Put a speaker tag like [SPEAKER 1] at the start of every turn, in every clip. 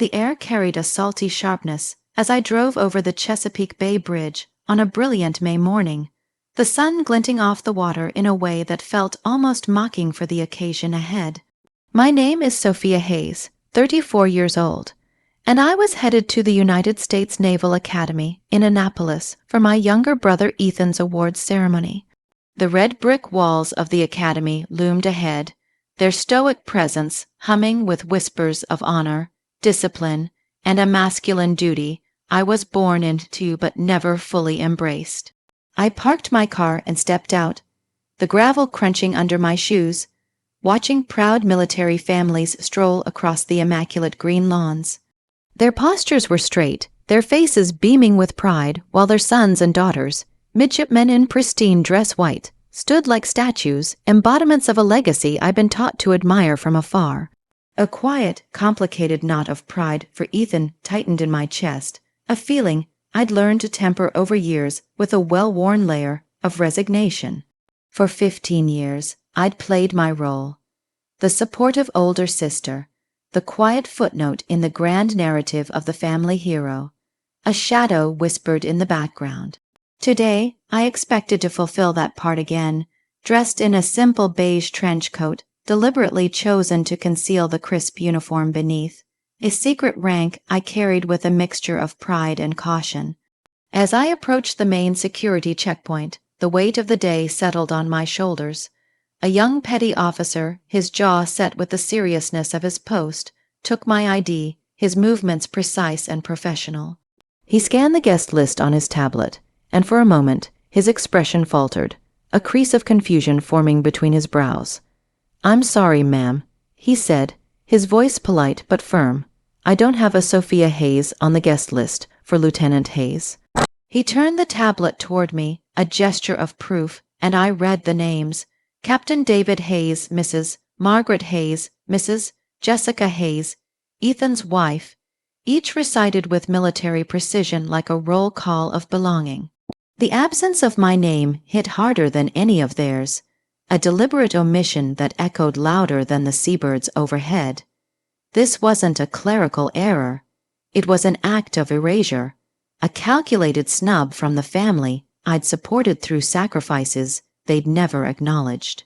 [SPEAKER 1] The air carried a salty sharpness as I drove over the Chesapeake Bay Bridge on a brilliant May morning, the sun glinting off the water in a way that felt almost mocking for the occasion ahead. My name is Sophia Hayes, 34 years old, and I was headed to the United States Naval Academy in Annapolis for my younger brother Ethan's awards ceremony. The red brick walls of the academy loomed ahead, their stoic presence humming with whispers of honor, discipline, and a masculine duty I was born into but never fully embraced. I parked my car and stepped out, the gravel crunching under my shoes, watching proud military families stroll across the immaculate green lawns. Their postures were straight, their faces beaming with pride, while their sons and daughters, midshipmen in pristine dress white, stood like statues, embodiments of a legacy I'd been taught to admire from afar. A quiet, complicated knot of pride for Ethan tightened in my chest, a feeling I'd learned to temper over years with a well-worn layer of resignation. For 15 years, I'd played my role. The supportive older sister, the quiet footnote in the grand narrative of the family hero, a shadow whispered in the background. Today, I expected to fulfill that part again, dressed in a simple beige trench coat, deliberately chosen to conceal the crisp uniform beneath, a secret rank I carried with a mixture of pride and caution. As I approached the main security checkpoint, the weight of the day settled on my shoulders. A young petty officer, his jaw set with the seriousness of his post, took my ID, his movements precise and professional. He scanned the guest list on his tablet, and for a moment his expression faltered, a crease of confusion forming between his brows. "I'm sorry, ma'am," he said, his voice polite but firm. "I don't have a Sophia Hayes on the guest list for Lieutenant Hayes." He turned the tablet toward me, a gesture of proof, and I read the names. Captain David Hayes, Mrs. Margaret Hayes, Mrs. Jessica Hayes, Ethan's wife, each recited with military precision like a roll call of belonging. The absence of my name hit harder than any of theirs, a deliberate omission that echoed louder than the seabirds overhead. This wasn't a clerical error. It was an act of erasure, a calculated snub from the family I'd supported through sacrifices they'd never acknowledged.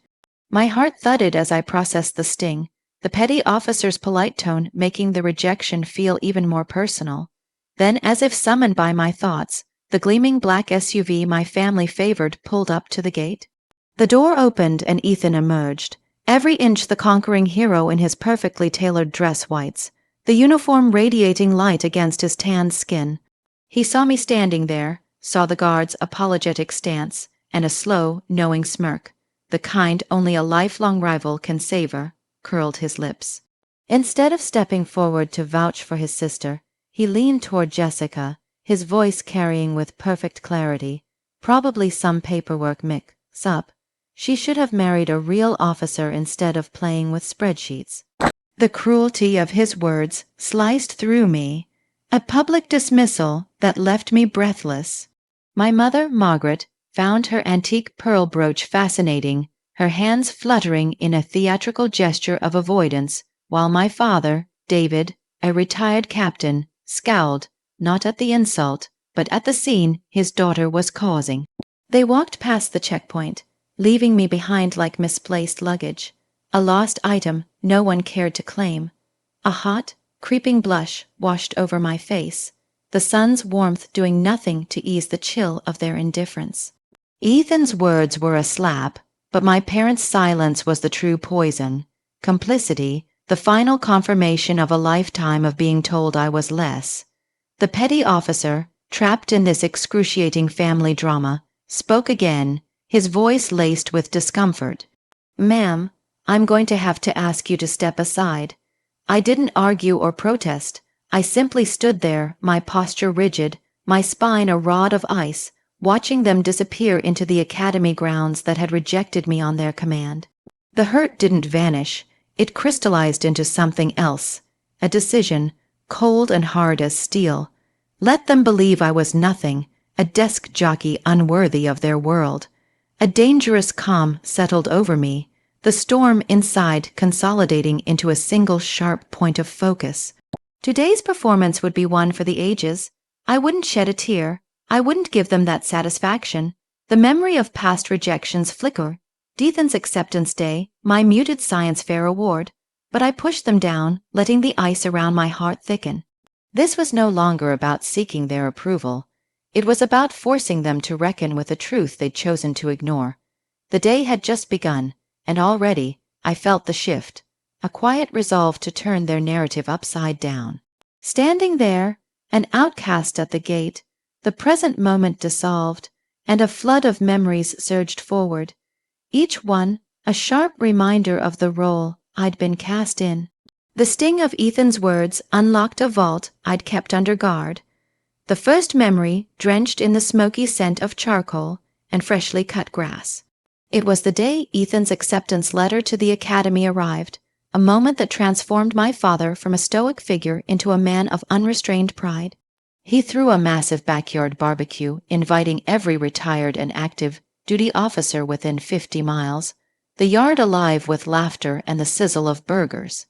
[SPEAKER 1] My heart thudded as I processed the sting, the petty officer's polite tone making the rejection feel even more personal. Then, as if summoned by my thoughts, the gleaming black SUV my family favored pulled up to the gate. The door opened and Ethan emerged, every inch the conquering hero in his perfectly tailored dress whites, the uniform radiating light against his tanned skin. He saw me standing there, saw the guard's apologetic stance, and a slow, knowing smirk, the kind only a lifelong rival can savor, curled his lips. Instead of stepping forward to vouch for his sister, he leaned toward Jessica, his voice carrying with perfect clarity, "Probably some paperwork mix-up. She should have married a real officer instead of playing with spreadsheets." The cruelty of his words sliced through me, a public dismissal that left me breathless. My mother, Margaret, found her antique pearl brooch fascinating, her hands fluttering in a theatrical gesture of avoidance, while my father, David, a retired captain, scowled, not at the insult, but at the scene his daughter was causing. They walked past the checkpoint, leaving me behind like misplaced luggage, a lost item no one cared to claim. A hot, creeping blush washed over my face, the sun's warmth doing nothing to ease the chill of their indifference. Ethan's words were a slap, but my parents' silence was the true poison. Complicity, the final confirmation of a lifetime of being told I was less. The petty officer, trapped in this excruciating family drama, spoke again, his voice laced with discomfort. "Ma'am, I'm going to have to ask you to step aside." I didn't argue or protest. I simply stood there, my posture rigid, my spine a rod of ice, watching them disappear into the academy grounds that had rejected me on their command. The hurt didn't vanish. It crystallized into something else, a decision, cold and hard as steel. Let them believe I was nothing, a desk jockey unworthy of their world. A dangerous calm settled over me, the storm inside consolidating into a single sharp point of focus. Today's performance would be one for the ages. I wouldn't shed a tear. I wouldn't give them that satisfaction. The memory of past rejections flicker. Ethan's acceptance day, my muted science fair award. But I pushed them down, letting the ice around my heart thicken. This was no longer about seeking their approval. It was about forcing them to reckon with the truth they'd chosen to ignore. The day had just begun, and already I felt the shift, a quiet resolve to turn their narrative upside down. Standing there, an outcast at the gate, the present moment dissolved, and a flood of memories surged forward, each one a sharp reminder of the role I'd been cast in. The sting of Ethan's words unlocked a vault I'd kept under guard. The first memory drenched in the smoky scent of charcoal and freshly cut grass. It was the day Ethan's acceptance letter to the academy arrived, a moment that transformed my father from a stoic figure into a man of unrestrained pride. He threw a massive backyard barbecue, inviting every retired and active duty officer within 50 miles, the yard alive with laughter and the sizzle of burgers.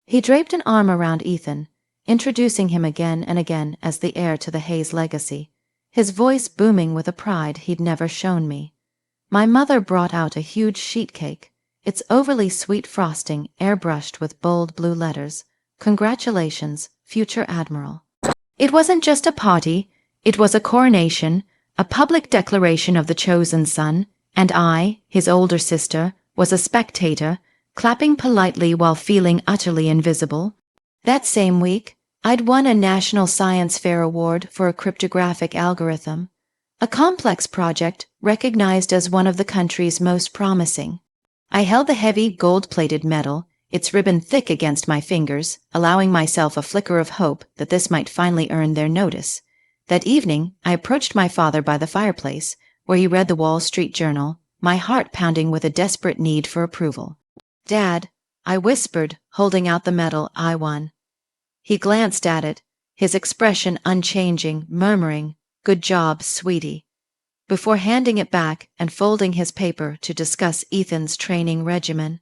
[SPEAKER 1] He draped an arm around Ethan, introducing him again and again as the heir to the Hayes legacy, his voice booming with a pride he'd never shown me. My mother brought out a huge sheet cake, its overly sweet frosting airbrushed with bold blue letters, "Congratulations, future Admiral." It wasn't just a party, it was a coronation, a public declaration of the chosen son, and I, his older sister, was a spectator, clapping politely while feeling utterly invisible. That same week, I'd won a National Science Fair award for a cryptographic algorithm, a complex project recognized as one of the country's most promising. I held the heavy gold-plated medal, its ribbon thick against my fingers, allowing myself a flicker of hope that this might finally earn their notice. That evening, I approached my father by the fireplace, where he read the Wall Street Journal, my heart pounding with a desperate need for approval. "Dad," I whispered, holding out the medal I won. He glanced at it, his expression unchanging, murmuring, "Good job, sweetie," before handing it back and folding his paper to discuss Ethan's training regimen.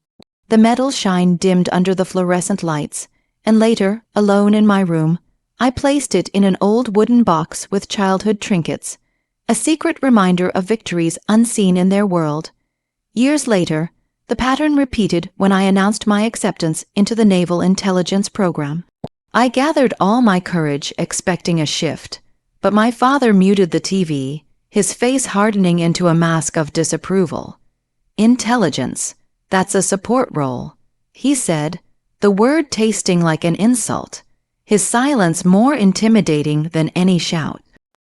[SPEAKER 1] The medal shine dimmed under the fluorescent lights, and later, alone in my room, I placed it in an old wooden box with childhood trinkets, a secret reminder of victories unseen in their world. Years later, the pattern repeated when I announced my acceptance into the Naval Intelligence Program. I gathered all my courage, expecting a shift, but my father muted the TV, his face hardening into a mask of disapproval. "Intelligence, that's a support role," he said, the word tasting like an insult, his silence more intimidating than any shout.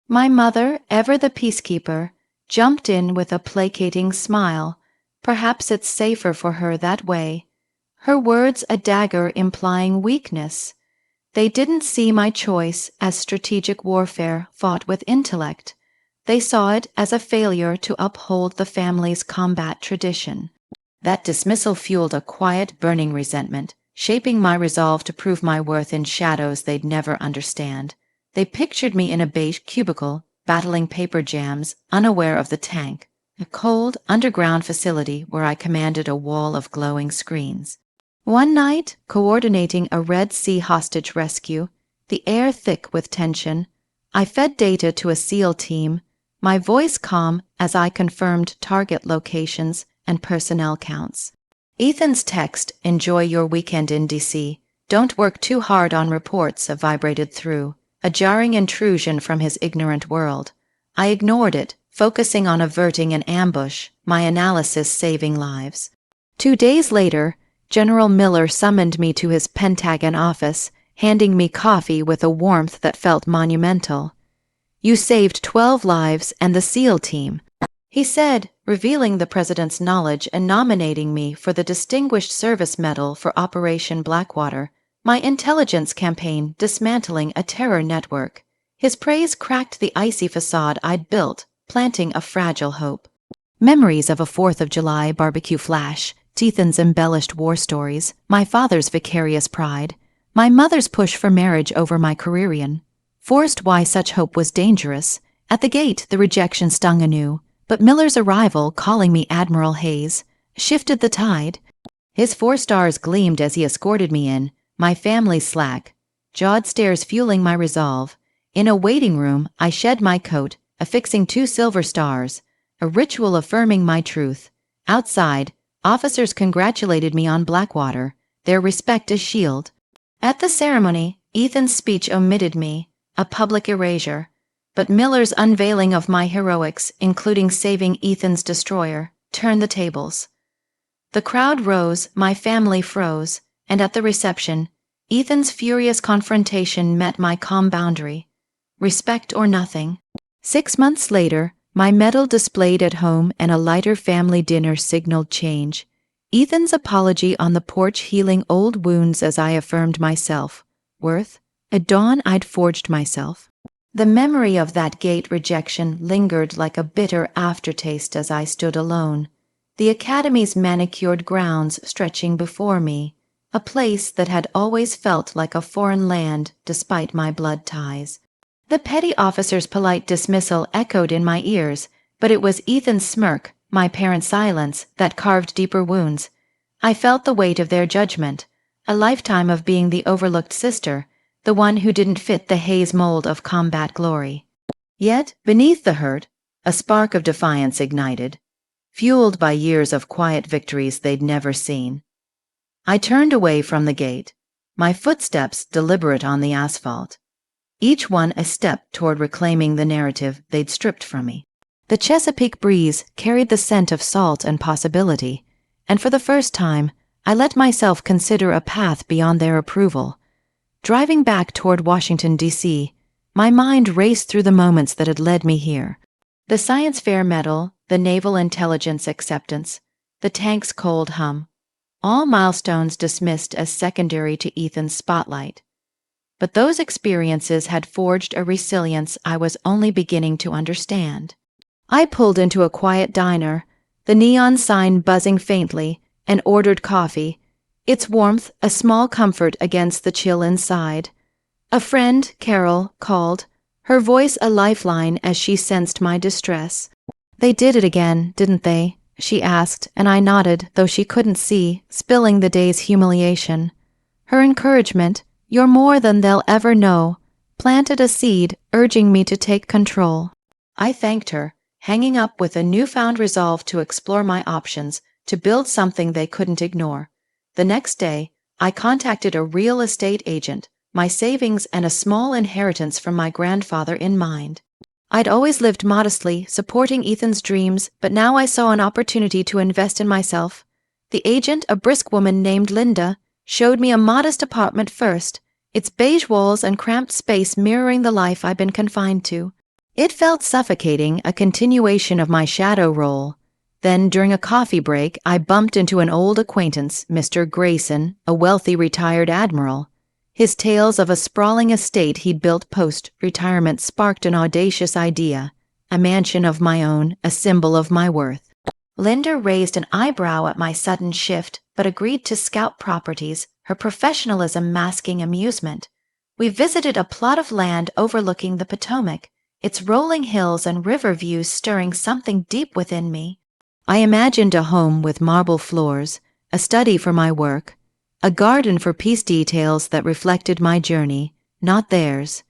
[SPEAKER 1] My mother, ever the peacekeeper, jumped in with a placating smile. Perhaps it's safer for her that way. Her words a dagger implying weakness. They didn't see my choice as strategic warfare fought with intellect. They saw it as a failure to uphold the family's combat tradition. That dismissal fueled a quiet, burning resentment, shaping my resolve to prove my worth in shadows they'd never understand. They pictured me in a beige cubicle, battling paper jams, unaware of the tank, a cold, underground facility where I commanded a wall of glowing screens. One night, coordinating a Red Sea hostage rescue, the air thick with tension, I fed data to a SEAL team, my voice calm as I confirmed target locations and personnel counts. Ethan's text, "Enjoy your weekend in DC. Don't work too hard on reports," vibrated through, a jarring intrusion from his ignorant world. I ignored it, focusing on averting an ambush, my analysis saving lives. 2 days later, General Miller summoned me to his Pentagon office, handing me coffee with a warmth that felt monumental. "You saved 12 lives and the SEAL team," he said, revealing the president's knowledge and nominating me for the Distinguished Service Medal for Operation Blackwater, my intelligence campaign dismantling a terror network. His praise cracked the icy facade I'd built, planting a fragile hope. Memories of a 4th of July barbecue flash, Ethan's embellished war stories, my father's vicarious pride, my mother's push for marriage over my careerian, forced why such hope was dangerous. At the gate, the rejection stung anew, but Miller's arrival, calling me Admiral Hayes, shifted the tide. His 4 stars gleamed as he escorted me in, my family slack. jawed stares fueling my resolve. In a waiting room, I shed my coat, affixing 2 silver stars, a ritual affirming my truth. Outside, officers congratulated me on Blackwater, their respect a shield. At the ceremony, Ethan's speech omitted me, a public erasure. But Miller's unveiling of my heroics, including saving Ethan's destroyer, turned the tables. The crowd rose, my family froze, and at the reception, Ethan's furious confrontation met my calm boundary. Respect or nothing. 6 months later, my medal displayed at home and a lighter family dinner signaled change. Ethan's apology on the porch healing old wounds as I affirmed my self-worth, a dawn I'd forged myself. The memory of that gate rejection lingered like a bitter aftertaste as I stood alone, the academy's manicured grounds stretching before me, a place that had always felt like a foreign land despite my blood ties. The petty officer's polite dismissal echoed in my ears, but it was Ethan's smirk, my parents' silence, that carved deeper wounds. I felt the weight of their judgment, a lifetime of being the overlooked sister, the one who didn't fit the haze mold of combat glory. Yet, beneath the hurt, a spark of defiance ignited, fueled by years of quiet victories they'd never seen. I turned away from the gate, my footsteps deliberate on the asphalt, each one a step toward reclaiming the narrative they'd stripped from me. The Chesapeake breeze carried the scent of salt and possibility, and for the first time, I let myself consider a path beyond their approval. Driving back toward Washington, D.C., my mind raced through the moments that had led me here. The science fair medal, the naval intelligence acceptance, the tank's cold hum, all milestones dismissed as secondary to Ethan's spotlight. But those experiences had forged a resilience I was only beginning to understand. I pulled into a quiet diner, the neon sign buzzing faintly, and ordered coffee, its warmth a small comfort against the chill inside. A friend, Carol, called, her voice a lifeline as she sensed my distress. "They did it again, didn't they?" she asked, and I nodded, though she couldn't see, spilling the day's humiliation. Her encouragement, "You're more than they'll ever know," planted a seed, urging me to take control. I thanked her, hanging up with a newfound resolve to explore my options, to build something they couldn't ignore. The next day, I contacted a real estate agent, my savings and a small inheritance from my grandfather in mind. I'd always lived modestly, supporting Ethan's dreams, but now I saw an opportunity to invest in myself. The agent, a brisk woman named Linda, showed me a modest apartment first, its beige walls and cramped space mirroring the life I'd been confined to. It felt suffocating, a continuation of my shadow role. Then, during a coffee break, I bumped into an old acquaintance, Mr. Grayson, a wealthy retired admiral. His tales of a sprawling estate he'd built post-retirement sparked an audacious idea, a mansion of my own, a symbol of my worth. Linda raised an eyebrow at my sudden shift, but agreed to scout properties, her professionalism masking amusement. We visited a plot of land overlooking the Potomac, its rolling hills and river views stirring something deep within me. I imagined a home with marble floors, a study for my work, a garden for peace details that reflected my journey, not theirs.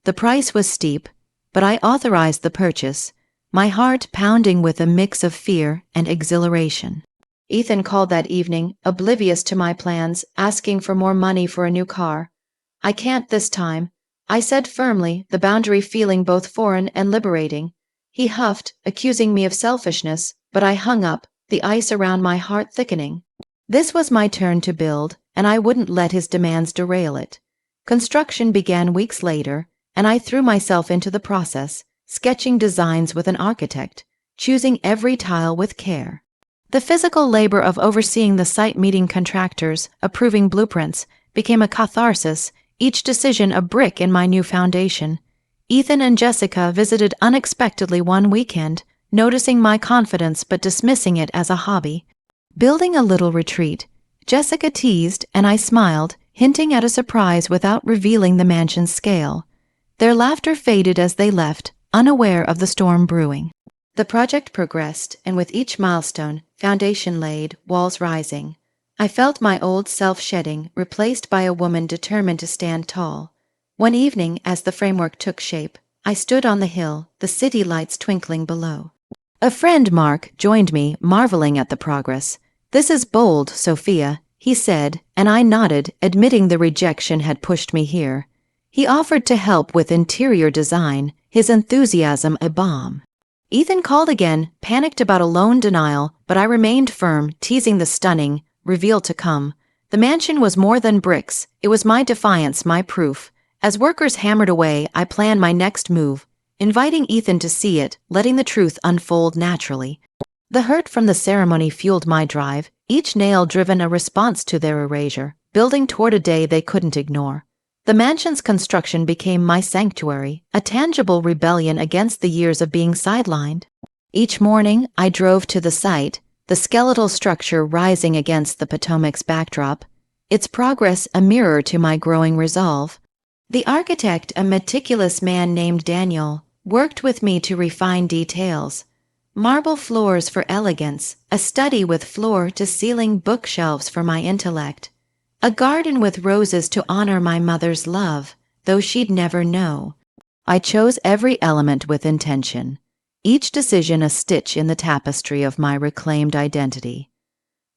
[SPEAKER 1] The price was steep, but I authorized the purchase, my heart pounding with a mix of fear and exhilaration. Ethan called that evening, oblivious to my plans, asking for more money for a new car. "I can't this time," I said firmly, the boundary feeling both foreign and liberating. He huffed, accusing me of selfishness, but I hung up, the ice around my heart thickening. This was my turn to build, and I wouldn't let his demands derail it. Construction began weeks later, and I threw myself into the process, sketching designs with an architect, choosing every tile with care. The physical labor of overseeing the site meeting contractors, approving blueprints, became a catharsis, each decision a brick in my new foundation. Ethan and Jessica visited unexpectedly one weekend, noticing my confidence but dismissing it as a hobby. Building a little retreat, Jessica teased and I smiled, hinting at a surprise without revealing the mansion's scale. Their laughter faded as they left, unaware of the storm brewing. The project progressed, and with each milestone, foundation laid, walls rising. I felt my old self shedding, replaced by a woman determined to stand tall. One evening, as the framework took shape, I stood on the hill, the city lights twinkling below. A friend, Mark, joined me, marveling at the progress. "This is bold, Sophia," he said, and I nodded, admitting the rejection had pushed me here. He offered to help with interior design, his enthusiasm a bomb. Ethan called again, panicked about a loan denial, but I remained firm, teasing the stunning reveal to come. The mansion was more than bricks. It was my defiance, my proof. As workers hammered away, I planned my next move, inviting Ethan to see it, letting the truth unfold naturally. The hurt from the ceremony fueled my drive, each nail driven a response to their erasure, building toward a day they couldn't ignore. The mansion's construction became my sanctuary, a tangible rebellion against the years of being sidelined. Each morning, I drove to the site, the skeletal structure rising against the Potomac's backdrop, its progress a mirror to my growing resolve. The architect, a meticulous man named Daniel, worked with me to refine details. Marble floors for elegance, a study with floor-to-ceiling bookshelves for my intellect, a garden with roses to honor my mother's love, though she'd never know. I chose every element with intention, each decision a stitch in the tapestry of my reclaimed identity.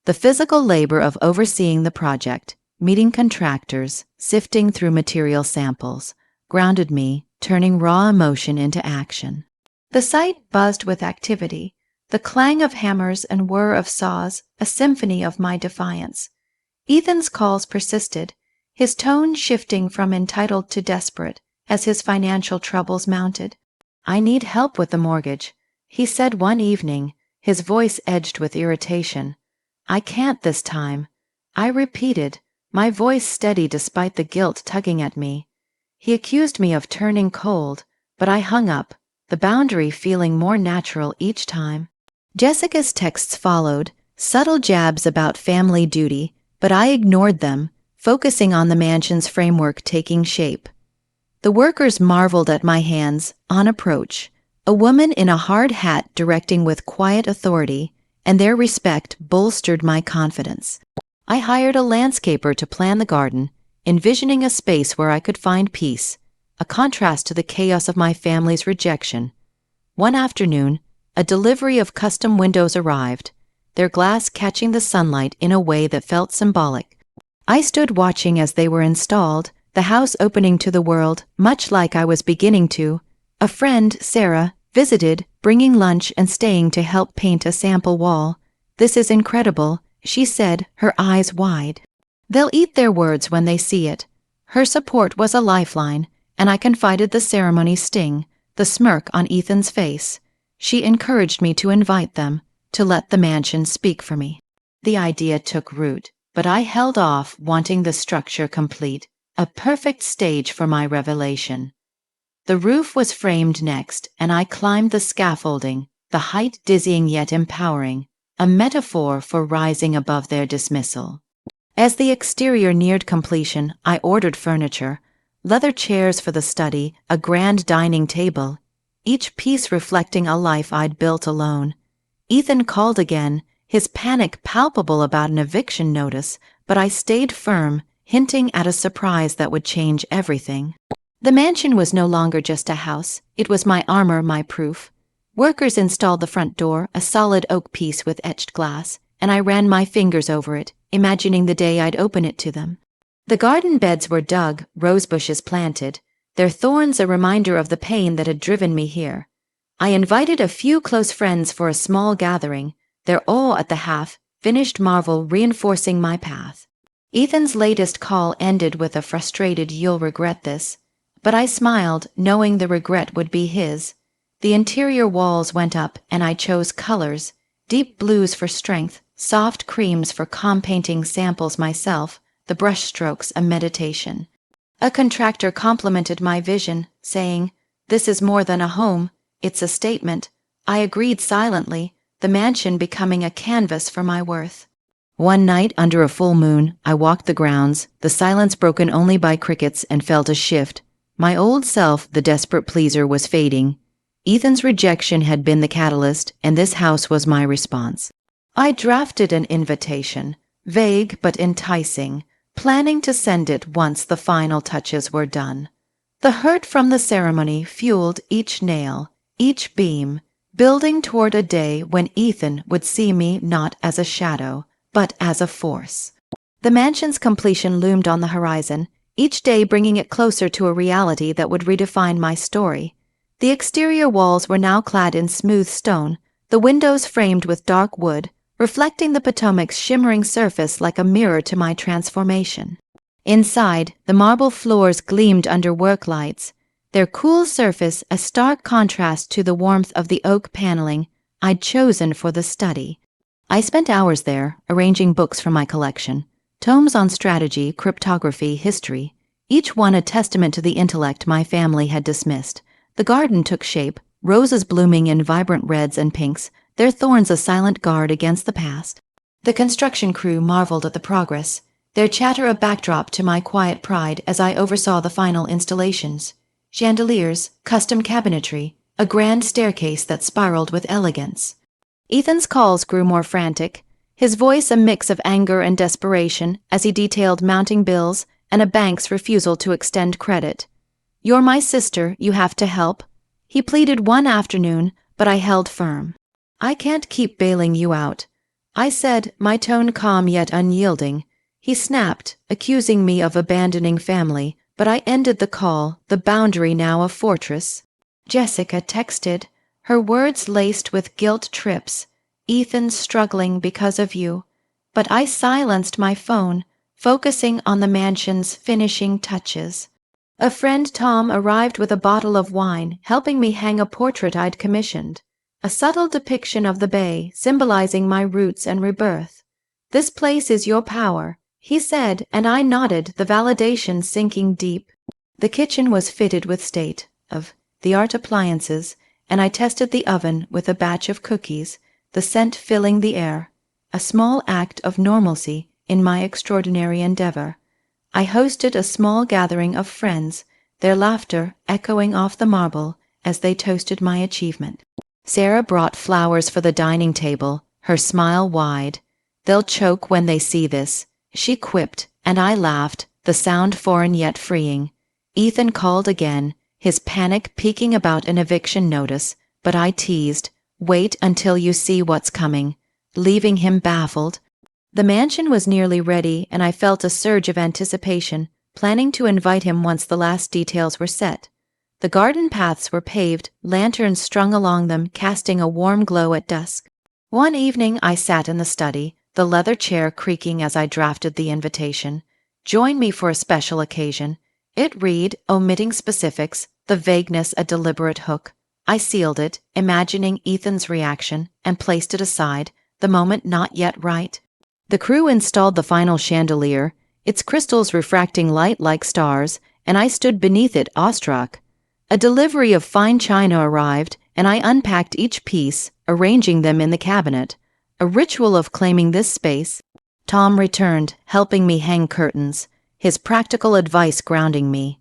[SPEAKER 1] The physical labor of overseeing the project, meeting contractors, sifting through material samples, grounded me, turning raw emotion into action. The site buzzed with activity, the clang of hammers and whir of saws, a symphony of my defiance. Ethan's calls persisted, his tone shifting from entitled to desperate as his financial troubles mounted. "I need help with the mortgage," he said one evening, his voice edged with irritation. "I can't this time," I repeated, my voice steady despite the guilt tugging at me. He accused me of turning cold, but I hung up, the boundary feeling more natural each time. Jessica's texts followed, subtle jabs about family duty, but I ignored them, focusing on the mansion's framework taking shape. The workers marveled at my hands, on approach, a woman in a hard hat directing with quiet authority, and their respect bolstered my confidence. I hired a landscaper to plan the garden, envisioning a space where I could find peace, a contrast to the chaos of my family's rejection. One afternoon, a delivery of custom windows arrived, their glass catching the sunlight in a way that felt symbolic. I stood watching as they were installed, the house opening to the world, much like I was beginning to. A friend, Sarah, visited, bringing lunch and staying to help paint a sample wall. "This is incredible," she said, her eyes wide. "They'll eat their words when they see it." Her support was a lifeline, and I confided the ceremony's sting, the smirk on Ethan's face. She encouraged me to invite them, to let the mansion speak for me. The idea took root, but I held off, wanting the structure complete, a perfect stage for my revelation. The roof was framed next, and I climbed the scaffolding, the height dizzying yet empowering, a metaphor for rising above their dismissal. As the exterior neared completion, I ordered furniture, leather chairs for the study, a grand dining table, each piece reflecting a life I'd built alone. Ethan called again, his panic palpable about an eviction notice, but I stayed firm, hinting at a surprise that would change everything. The mansion was no longer just a house, it was my armor, my proof. Workers installed the front door, a solid oak piece with etched glass, and I ran my fingers over it, imagining the day I'd open it to them. The garden beds were dug, rose bushes planted, their thorns a reminder of the pain that had driven me here. I invited a few close friends for a small gathering, their awe at the half-finished marvel reinforcing my path. Ethan's latest call ended with a frustrated "you'll regret this," but I smiled, knowing the regret would be his. The interior walls went up, and I chose colors, deep blues for strength, soft creams for painting samples myself, the brushstrokes a meditation. A contractor complimented my vision, saying, "This is more than a home, it's a statement." I agreed silently, the mansion becoming a canvas for my worth. One night, under a full moon, I walked the grounds, the silence broken only by crickets, and felt a shift. My old self, the desperate pleaser, was fading. Ethan's rejection had been the catalyst, and this house was my response. I drafted an invitation, vague but enticing, planning to send it once the final touches were done. The hurt from the ceremony fueled each nail, each beam, building toward a day when Ethan would see me not as a shadow, but as a force. The mansion's completion loomed on the horizon, each day bringing it closer to a reality that would redefine my story. The exterior walls were now clad in smooth stone, the windows framed with dark wood, reflecting the Potomac's shimmering surface like a mirror to my transformation. Inside, the marble floors gleamed under work lights, their cool surface a stark contrast to the warmth of the oak paneling I'd chosen for the study. I spent hours there, arranging books from my collection, tomes on strategy, cryptography, history, each one a testament to the intellect my family had dismissed. The garden took shape, roses blooming in vibrant reds and pinks, their thorns a silent guard against the past. The construction crew marveled at the progress, their chatter a backdrop to my quiet pride as I oversaw the final installations. Chandeliers, custom cabinetry, a grand staircase that spiraled with elegance. Ethan's calls grew more frantic, his voice a mix of anger and desperation as he detailed mounting bills and a bank's refusal to extend credit. "You're my sister, you have to help," he pleaded one afternoon, but I held firm. "I can't keep bailing you out," I said, my tone calm yet unyielding. He snapped, accusing me of abandoning family, but I ended the call, the boundary now a fortress. Jessica texted, her words laced with guilt trips. "Ethan's struggling because of you." But I silenced my phone, focusing on the mansion's finishing touches. A friend, Tom, arrived with a bottle of wine, helping me hang a portrait I'd commissioned. A subtle depiction of the bay, symbolizing my roots and rebirth. "This place is your power," he said, and I nodded, the validation sinking deep. The kitchen was fitted with state-of-the-art appliances, and I tested the oven with a batch of cookies, the scent filling the air, a small act of normalcy in my extraordinary endeavor. I hosted a small gathering of friends, their laughter echoing off the marble as they toasted my achievement. Sarah brought flowers for the dining table, her smile wide. "They'll choke when they see this," she quipped, and I laughed, the sound foreign yet freeing. Ethan called again, his panic peeking about an eviction notice, but I teased, "Wait until you see what's coming," leaving him baffled. The mansion was nearly ready, and I felt a surge of anticipation, planning to invite him once the last details were set. The garden paths were paved, lanterns strung along them, casting a warm glow at dusk. One evening I sat in the study, the leather chair creaking as I drafted the invitation. "Join me for a special occasion." It read, omitting specifics, the vagueness a deliberate hook. I sealed it, imagining Ethan's reaction, and placed it aside, the moment not yet right. The crew installed the final chandelier, its crystals refracting light like stars, and I stood beneath it awestruck. A delivery of fine china arrived, and I unpacked each piece, arranging them in the cabinet. A ritual of claiming this space. Tom returned, helping me hang curtains, his practical advice grounding me.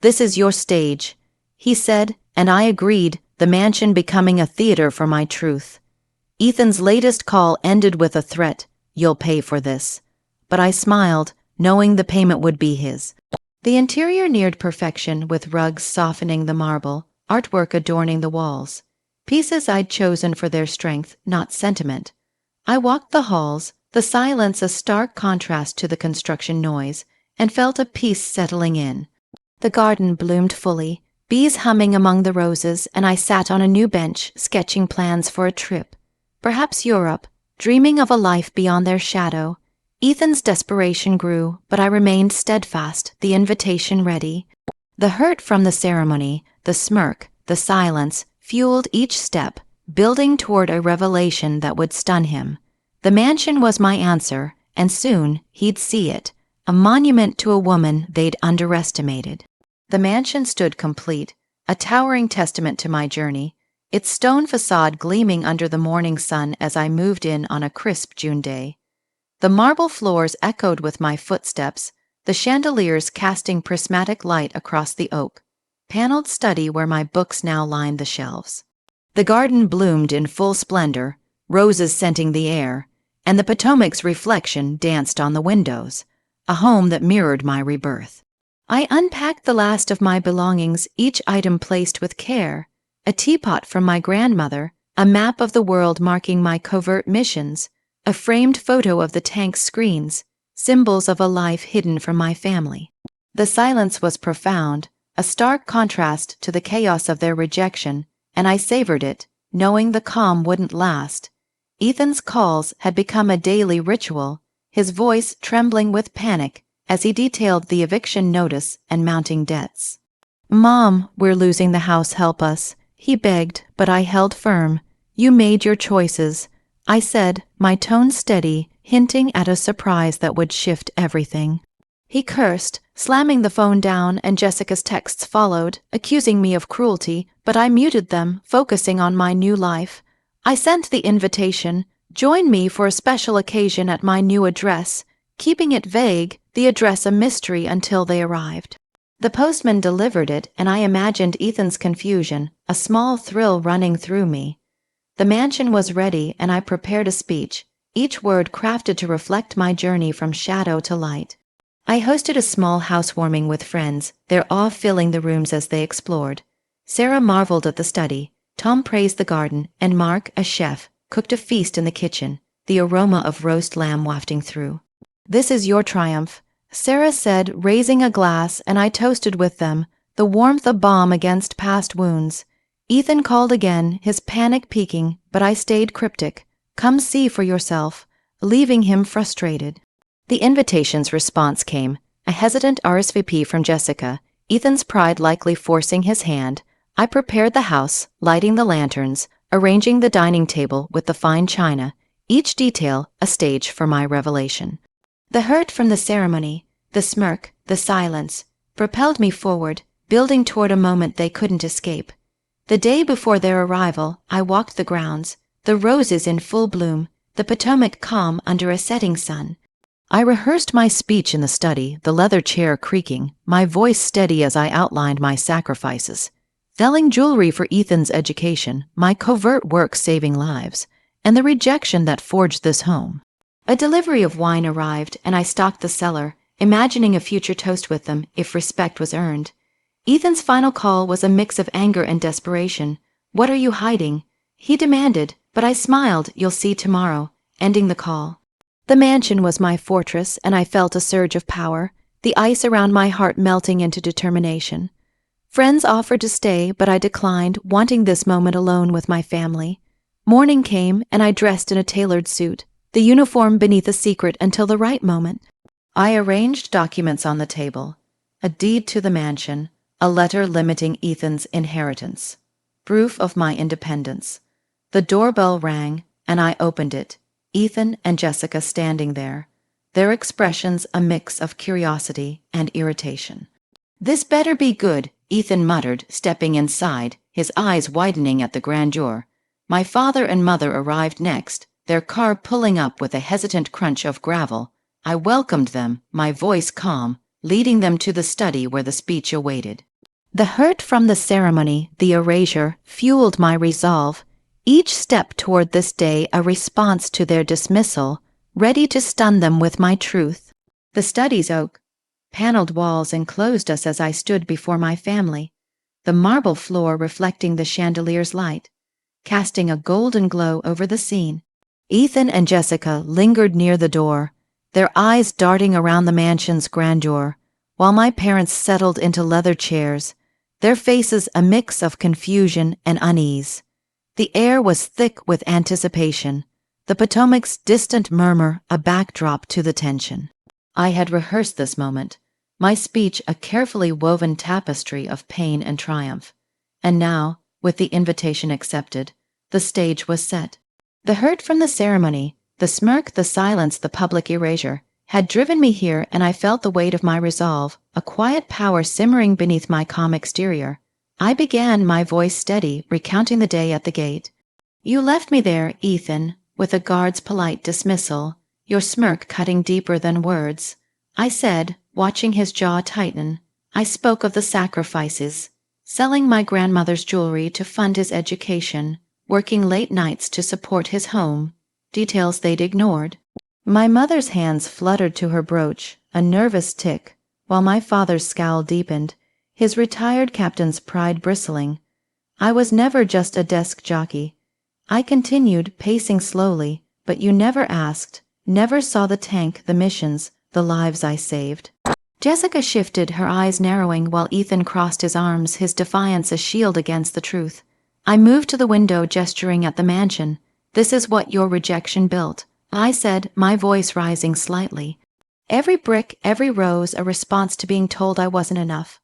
[SPEAKER 1] "This is your stage," he said, and I agreed, the mansion becoming a theater for my truth. Ethan's latest call ended with a threat, "You'll pay for this." But I smiled, knowing the payment would be his. The interior neared perfection, with rugs softening the marble, artwork adorning the walls. Pieces I'd chosen for their strength, not sentiment. I walked the halls, the silence a stark contrast to the construction noise, and felt a peace settling in. The garden bloomed fully, bees humming among the roses, and I sat on a new bench, sketching plans for a trip. Perhaps Europe, dreaming of a life beyond their shadow. Ethan's desperation grew, but I remained steadfast, the invitation ready. The hurt from the ceremony, the smirk, the silence, fueled each step, building toward a revelation that would stun him. The mansion was my answer, and soon he'd see it, a monument to a woman they'd underestimated. The mansion stood complete, a towering testament to my journey, its stone facade gleaming under the morning sun as I moved in on a crisp June day. The marble floors echoed with my footsteps, the chandeliers casting prismatic light across the oak, paneled study where my books now lined the shelves. The garden bloomed in full splendor, roses scenting the air, and the Potomac's reflection danced on the windows, a home that mirrored my rebirth. I unpacked the last of my belongings, each item placed with care: a teapot from my grandmother, a map of the world marking my covert missions, a framed photo of the tank's screens, symbols of a life hidden from my family. The silence was profound, a stark contrast to the chaos of their rejection, and I savored it, knowing the calm wouldn't last. Ethan's calls had become a daily ritual, his voice trembling with panic as he detailed the eviction notice and mounting debts. "Mom, we're losing the house, help us," he begged, but I held firm. "You made your choices," I said, my tone steady, hinting at a surprise that would shift everything. He cursed, slamming the phone down, and Jessica's texts followed, accusing me of cruelty, but I muted them, focusing on my new life. I sent the invitation: "Join me for a special occasion at my new address," keeping it vague, the address a mystery until they arrived. The postman delivered it, and I imagined Ethan's confusion, a small thrill running through me. The mansion was ready, and I prepared a speech, each word crafted to reflect my journey from shadow to light. I hosted a small housewarming with friends, their awe filling the rooms as they explored. Sarah marveled at the study, Tom praised the garden, and Mark, a chef, cooked a feast in the kitchen, the aroma of roast lamb wafting through. "This is your triumph," Sarah said, raising a glass, and I toasted with them, the warmth a balm against past wounds. Ethan called again, his panic peaking, but I stayed cryptic: "Come see for yourself," leaving him frustrated. The invitation's response came, a hesitant RSVP from Jessica, Ethan's pride likely forcing his hand. I prepared the house, lighting the lanterns, arranging the dining table with the fine china, each detail a stage for my revelation. The hurt from the ceremony, the smirk, the silence, propelled me forward, building toward a moment they couldn't escape. The day before their arrival, I walked the grounds, the roses in full bloom, the Potomac calm under a setting sun. I rehearsed my speech in the study, the leather chair creaking, my voice steady as I outlined my sacrifices. Selling jewelry for Ethan's education, my covert work saving lives, and the rejection that forged this home. A delivery of wine arrived, and I stocked the cellar, imagining a future toast with them if respect was earned. Ethan's final call was a mix of anger and desperation. "What are you hiding?" he demanded, but I smiled. "You'll see tomorrow," ending the call. The mansion was my fortress, and I felt a surge of power, the ice around my heart melting into determination. Friends offered to stay, but I declined, wanting this moment alone with my family. Morning came, and I dressed in a tailored suit, the uniform beneath a secret until the right moment. I arranged documents on the table: a deed to the mansion, a letter limiting Ethan's inheritance, proof of my independence. The doorbell rang, and I opened it, Ethan and Jessica standing there, their expressions a mix of curiosity and irritation. "This better be good," Ethan muttered, stepping inside, his eyes widening at the grandeur. My father and mother arrived next, their car pulling up with a hesitant crunch of gravel. I welcomed them, my voice calm, leading them to the study where the speech awaited. The hurt from the ceremony, the erasure, fueled my resolve. Each step toward this day a response to their dismissal, ready to stun them with my truth. The study's oak paneled walls enclosed us as I stood before my family, the marble floor reflecting the chandelier's light, casting a golden glow over the scene. Ethan and Jessica lingered near the door, their eyes darting around the mansion's grandeur, while my parents settled into leather chairs, their faces a mix of confusion and unease. The air was thick with anticipation, the Potomac's distant murmur a backdrop to the tension. I had rehearsed this moment, my speech a carefully woven tapestry of pain and triumph. And now, with the invitation accepted, the stage was set. The hurt from the ceremony, the smirk, the silence, the public erasure, had driven me here, and I felt the weight of my resolve, a quiet power simmering beneath my calm exterior. I began, my voice steady, recounting the day at the gate. "You left me there, Ethan, with a guard's polite dismissal, your smirk cutting deeper than words," I said, watching his jaw tighten. I spoke of the sacrifices, selling my grandmother's jewelry to fund his education, working late nights to support his home, details they'd ignored. My mother's hands fluttered to her brooch, a nervous tick, while my father's scowl deepened, his retired captain's pride bristling. I was never just a desk jockey. I continued, pacing slowly, but you never asked, never saw the tank, the missions, the lives I saved. Jessica shifted, her eyes narrowing while Ethan crossed his arms, his defiance a shield against the truth. I moved to the window, gesturing at the mansion. This is what your rejection built, I said, my voice rising slightly. Every brick, every rose, a response to being told I wasn't enough.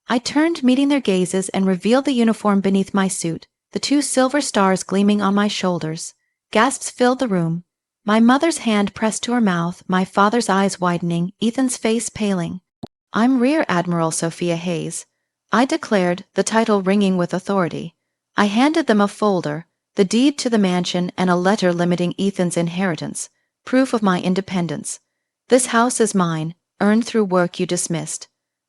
[SPEAKER 1] I turned, meeting their gazes, and revealed the uniform beneath my suit, the 2 silver stars gleaming on my shoulders. Gasps filled the room. My mother's hand pressed to her mouth, my father's eyes widening, Ethan's face paling. I'm Rear Admiral Sophia Hayes, I declared, the title ringing with authority. I handed them a folder, the deed to the mansion and a letter limiting Ethan's inheritance, proof of my independence. This house is mine, earned through work you dismissed.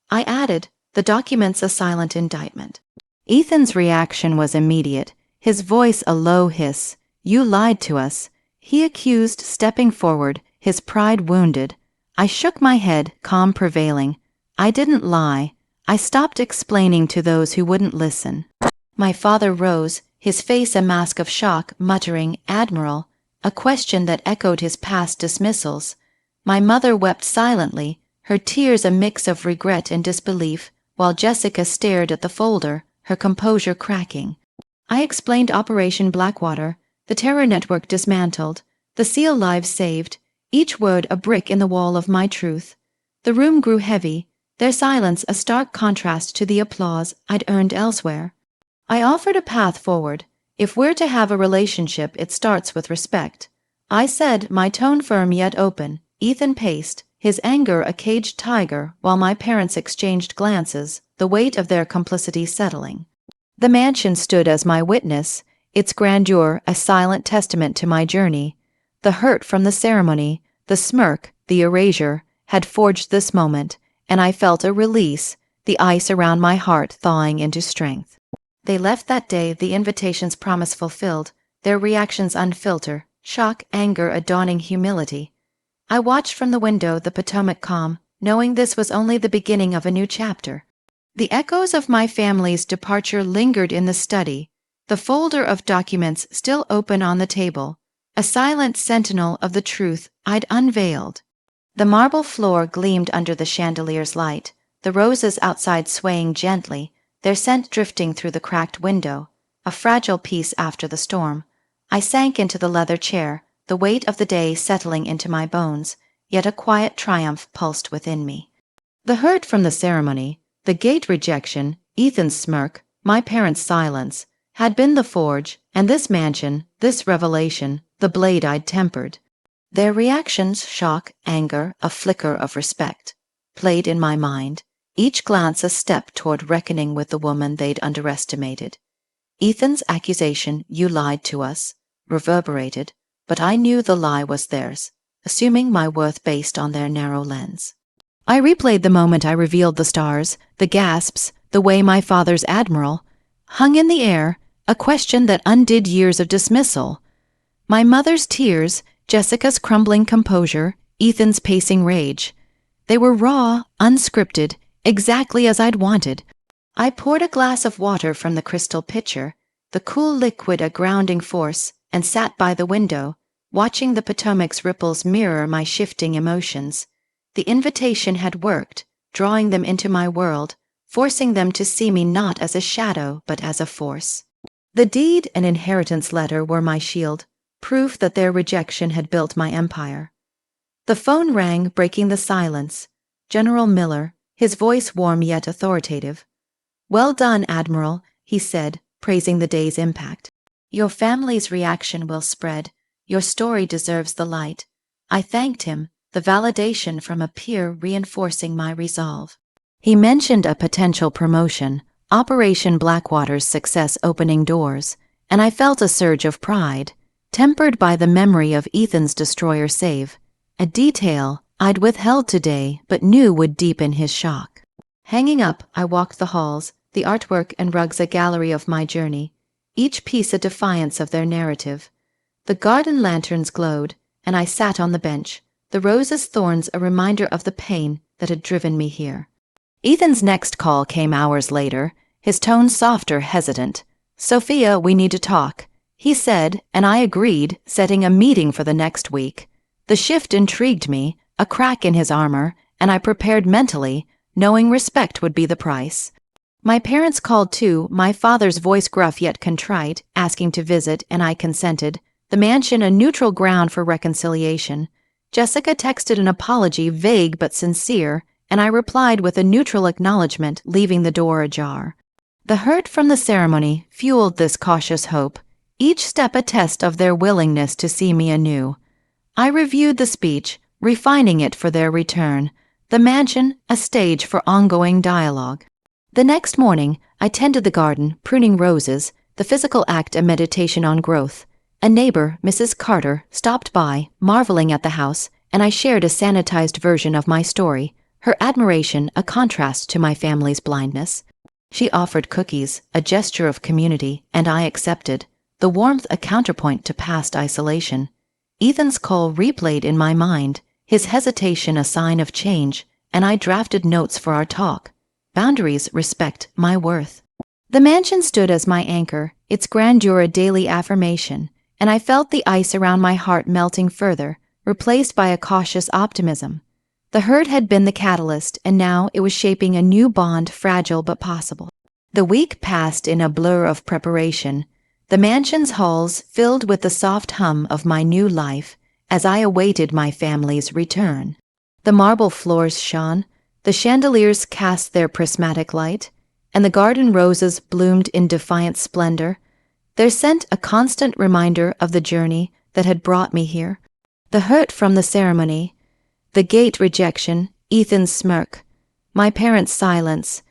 [SPEAKER 1] I added, the documents a silent indictment. Ethan's reaction was immediate, his voice a low hiss. You lied to us, he accused, stepping forward, his pride wounded. I shook my head, calm prevailing. I didn't lie. I stopped explaining to those who wouldn't listen. My father rose, his face a mask of shock, muttering, Admiral, a question that echoed his past dismissals. My mother wept silently, her tears a mix of regret and disbelief, while Jessica stared at the folder, her composure cracking. I explained Operation Blackwater, the terror network dismantled, the SEAL lives saved, each word a brick in the wall of my truth. The room grew heavy, their silence a stark contrast to the applause I'd earned elsewhere. I offered a path forward. If we're to have a relationship, it starts with respect. I said, my tone firm yet open. Ethan paced, his anger a caged tiger, while my parents exchanged glances, the weight of their complicity settling. The mansion stood as my witness, its grandeur a silent testament to my journey. The hurt from the ceremony, the smirk, the erasure, had forged this moment, and I felt a release, the ice around my heart thawing into strength. They left that day, the invitation's promise fulfilled, their reactions unfiltered, shock, anger, a dawning humility. I watched from the window, the Potomac calm, knowing this was only the beginning of a new chapter. The echoes of my family's departure lingered in the study, the folder of documents still open on the table, a silent sentinel of the truth I'd unveiled. The marble floor gleamed under the chandelier's light, the roses outside swaying gently, their scent drifting through the cracked window, a fragile piece after the storm. I sank into the leather chair, the weight of the day settling into my bones, yet a quiet triumph pulsed within me. The hurt from the ceremony, the gate rejection, Ethan's smirk, my parents' silence, had been the forge, and this mansion, this revelation, the blade I'd tempered. Their reactions, shock, anger, a flicker of respect, played in my mind, each glance a step toward reckoning with the woman they'd underestimated. Ethan's accusation, you lied to us, reverberated, but I knew the lie was theirs, assuming my worth based on their narrow lens. I replayed the moment I revealed the stars, the gasps, the way my father's admiral hung in the air, a question that undid years of dismissal. My mother's tears, Jessica's crumbling composure, Ethan's pacing rage. They were raw, unscripted, exactly as I'd wanted. I poured a glass of water from the crystal pitcher, the cool liquid a grounding force, and sat by the window, watching the Potomac's ripples mirror my shifting emotions. The invitation had worked, drawing them into my world, forcing them to see me not as a shadow but as a force. The deed and inheritance letter were my shield, proof that their rejection had built my empire. The phone rang, breaking the silence. General Miller, his voice warm yet authoritative. Well done, Admiral, he said, praising the day's impact. Your family's reaction will spread. Your story deserves the light. I thanked him, the validation from a peer reinforcing my resolve. He mentioned a potential promotion, Operation Blackwater's success opening doors, and I felt a surge of pride, tempered by the memory of Ethan's destroyer save, a detail I'd withheld today but knew would deepen his shock. Hanging up, I walked the halls, the artwork and rugs a gallery of my journey, each piece a defiance of their narrative. The garden lanterns glowed, and I sat on the bench, the rose's thorns a reminder of the pain that had driven me here. Ethan's next call came hours later, his tone softer, hesitant. "Sophia, we need to talk," he said, and I agreed, setting a meeting for the next week. The shift intrigued me, a crack in his armor, and I prepared mentally, knowing respect would be the price. My parents called too, my father's voice gruff yet contrite, asking to visit, and I consented, the mansion a neutral ground for reconciliation. Jessica texted an apology, vague but sincere, and I replied with a neutral acknowledgement, leaving the door ajar. The hurt from the ceremony fueled this cautious hope, each step a test of their willingness to see me anew. I reviewed the speech, refining it for their return, the mansion a stage for ongoing dialogue. The next morning, I tended the garden, pruning roses, the physical act a meditation on growth. A neighbor, Mrs. Carter, stopped by, marveling at the house, and I shared a sanitized version of my story, her admiration a contrast to my family's blindness. She offered cookies, a gesture of community, and I accepted, the warmth a counterpoint to past isolation. Ethan's call replayed in my mind, his hesitation a sign of change, and I drafted notes for our talk. Boundaries respect my worth. The mansion stood as my anchor, its grandeur a daily affirmation, and I felt the ice around my heart melting further, replaced by a cautious optimism. The hurt had been the catalyst, and now it was shaping a new bond, fragile but possible. The week passed in a blur of preparation, the mansion's halls filled with the soft hum of my new life as I awaited my family's return. The marble floors shone, the chandeliers cast their prismatic light, and the garden roses bloomed in defiant splendor, their scent a constant reminder of the journey that had brought me here. The hurt from the ceremony, the gate rejection, Ethan's smirk, my parents' silence,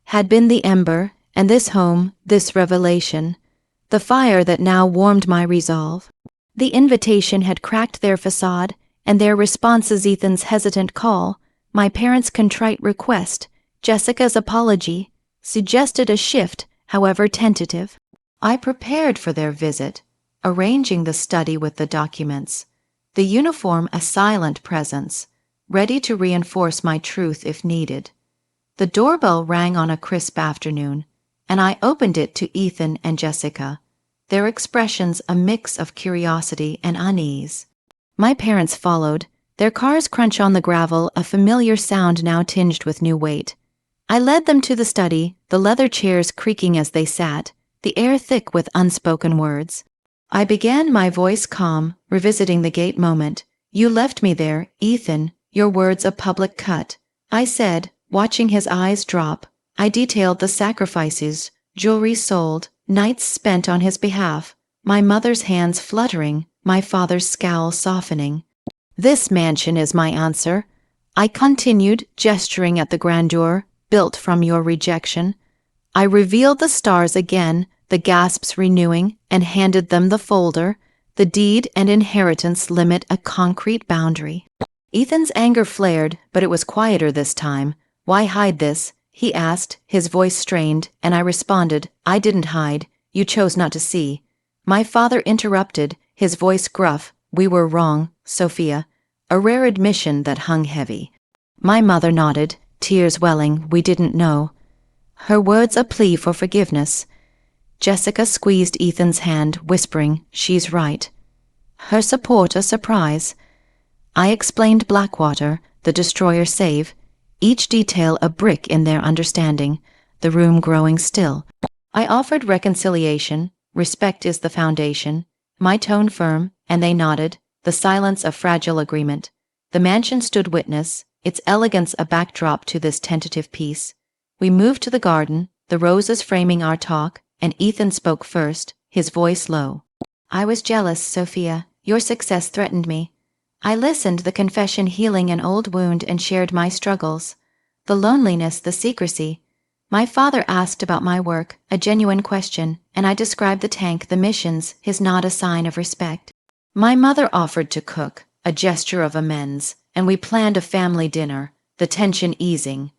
[SPEAKER 1] had been the ember, and this home, this revelation, the fire that now warmed my resolve. The invitation had cracked their facade, and their responses Ethan's hesitant call, my parents' contrite request, Jessica's apology, suggested a shift, however tentative. I prepared for their visit, arranging the study with the documents, the uniform a silent presence, ready to reinforce my truth if needed. The doorbell rang on a crisp afternoon, and I opened it to Ethan and Jessica, their expressions a mix of curiosity and unease. My parents followed, their car's crunch on the gravel a familiar sound now tinged with new weight. I led them to the study, the leather chairs creaking as they sat, the air thick with unspoken words. I began, my voice calm, revisiting the gate moment. "You left me there, Ethan, your words a public cut," I said, watching his eyes drop. I detailed the sacrifices, jewelry sold, nights spent on his behalf, my mother's hands fluttering, my father's scowl softening. "This mansion is my answer," I continued, gesturing at the grandeur, built from your rejection. I revealed the stars again, the gasps renewing, and handed them the folder. The deed and inheritance limit a concrete boundary. Ethan's anger flared, but it was quieter this time. "Why hide this?" he asked, his voice strained, and I responded, "I didn't hide. You chose not to see." My father interrupted, his voice gruff, "We were wrong, Sophia," a rare admission that hung heavy. My mother nodded, tears welling, "We didn't know." Her words a plea for forgiveness. Jessica squeezed Ethan's hand, whispering, "She's right." Her support a surprise. I explained Blackwater, the destroyer save, each detail a brick in their understanding, the room growing still. I offered reconciliation, respect is the foundation, my tone firm, and they nodded, the silence a fragile agreement. The mansion stood witness, its elegance a backdrop to this tentative peace. We moved to the garden, the roses framing our talk, and Ethan spoke first, his voice low. "I was jealous, Sophia. Your success threatened me. I listened, the confession healing an old wound, and shared my struggles. The loneliness, the secrecy. My father asked about my work, a genuine question, and I described the tank, the missions, his nod a sign of respect. My mother offered to cook, a gesture of amends, and we planned a family dinner, the tension easing.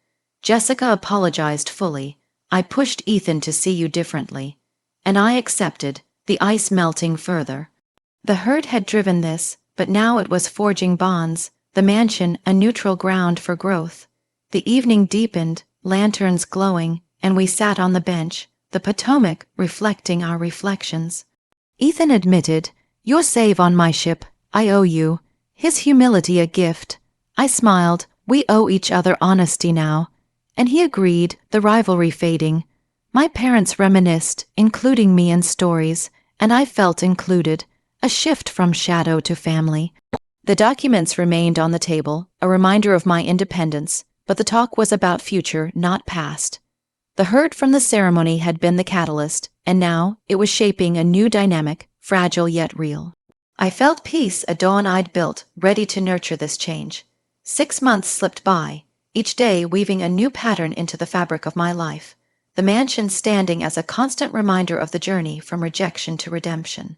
[SPEAKER 1] Jessica apologized fully. I pushed Ethan to see you differently. And I accepted, the ice melting further. The hurt had driven this, but now it was forging bonds, the mansion a neutral ground for growth. The evening deepened, lanterns glowing, and we sat on the bench, the Potomac reflecting our reflections. Ethan admitted, "You're save on my ship, I owe you." His humility a gift. I smiled, we owe each other honesty now. And he agreed, the rivalry fading. My parents reminisced, including me in stories, and I felt included, a shift from shadow to family. The documents remained on the table, a reminder of my independence, but the talk was about future, not past. The hurt from the ceremony had been the catalyst, and now it was shaping a new dynamic, fragile yet real. I felt peace a dawn I'd built, ready to nurture this change. 6 months slipped by, each day weaving a new pattern into the fabric of my life, the mansion standing as a constant reminder of the journey from rejection to redemption.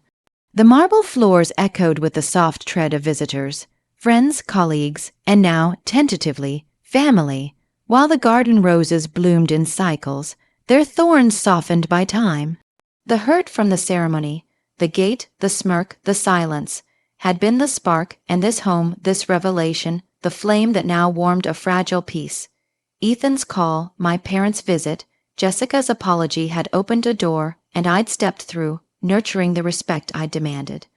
[SPEAKER 1] The marble floors echoed with the soft tread of visitors, friends, colleagues, and now, tentatively, family. While the garden roses bloomed in cycles, their thorns softened by time. The hurt from the ceremony, the gate, the smirk, the silence, had been the spark, and this home, this revelation, the flame that now warmed a fragile peace. Ethan's call, my parents' visit, Jessica's apology had opened a door, and I'd stepped through, nurturing the respect I demanded.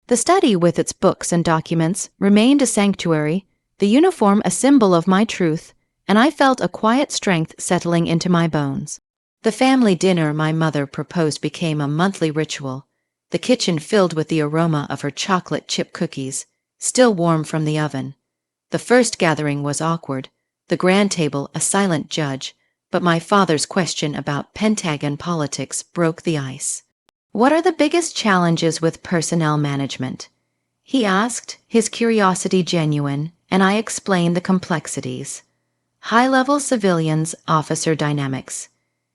[SPEAKER 1] The study with its books and documents remained a sanctuary, the uniform a symbol of my truth, and I felt a quiet strength settling into my bones. The family dinner my mother proposed became a monthly ritual, the kitchen filled with the aroma of her chocolate chip cookies, still warm from the oven. The first gathering was awkward, the grand table a silent judge, but my father's question about Pentagon politics broke the ice. "What are the biggest challenges with personnel management?" he asked, his curiosity genuine, and I explained the complexities. High-level civilians, officer dynamics.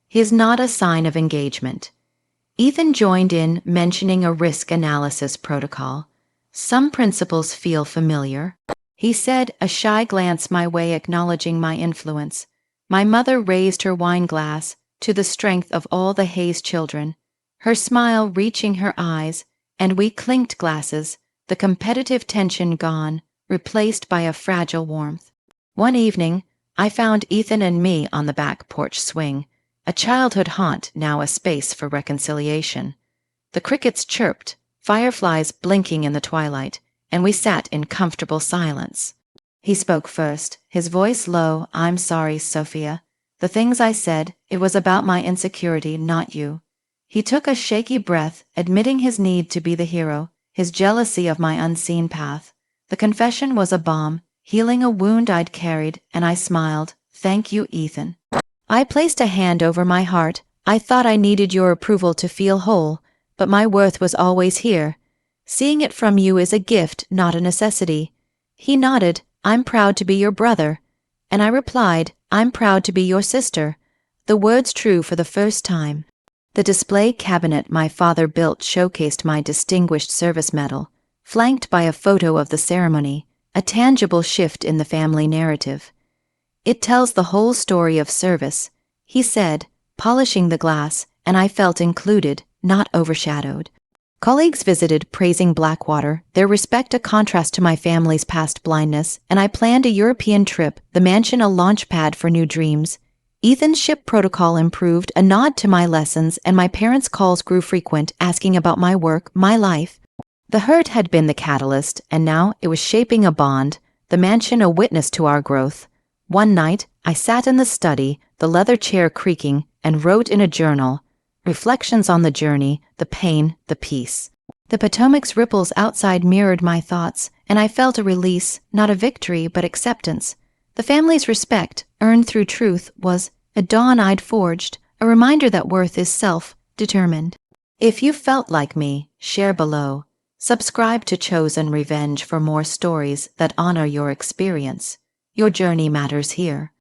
[SPEAKER 1] His nod a sign of engagement. Ethan joined in, mentioning a risk analysis protocol. "Some principles feel familiar," he said, a shy glance my way acknowledging my influence. My mother raised her wine glass to the strength of all the Hayes children, her smile reaching her eyes, and we clinked glasses, the competitive tension gone, replaced by a fragile warmth. One evening, I found Ethan and me on the back porch swing, a childhood haunt, now a space for reconciliation. The crickets chirped, fireflies blinking in the twilight, and we sat in comfortable silence. He spoke first, his voice low. "I'm sorry, Sophia. The things I said, it was about my insecurity, not you." He took a shaky breath, admitting his need to be the hero, his jealousy of my unseen path. The confession was a balm, healing a wound I'd carried, and I smiled. "Thank you, Ethan." I placed a hand over my heart. "I thought I needed your approval to feel whole, but my worth was always here. Seeing it from you is a gift, not a necessity." He nodded. "I'm proud to be your brother." And I replied, "I'm proud to be your sister." The words true for the first time. The display cabinet my father built showcased my Distinguished Service Medal, flanked by a photo of the ceremony, a tangible shift in the family narrative. "It tells the whole story of service," he said, polishing the glass, and I felt included, not overshadowed. Colleagues visited, praising Blackwater, their respect a contrast to my family's past blindness, and I planned a European trip, the mansion a launchpad for new dreams. Ethan's ship protocol improved, a nod to my lessons, and my parents' calls grew frequent, asking about my work, my life. The hurt had been the catalyst, and now it was shaping a bond, the mansion a witness to our growth. One night, I sat in the study, the leather chair creaking, and wrote in a journal, reflections on the journey, the pain, the peace. The Potomac's ripples outside mirrored my thoughts, and I felt a release, not a victory, but acceptance. The family's respect, earned through truth, was a dawn I'd forged, a reminder that worth is self-determined. If you felt like me, share below. Subscribe to Chosen Revenge for more stories that honor your experience. Your journey matters here.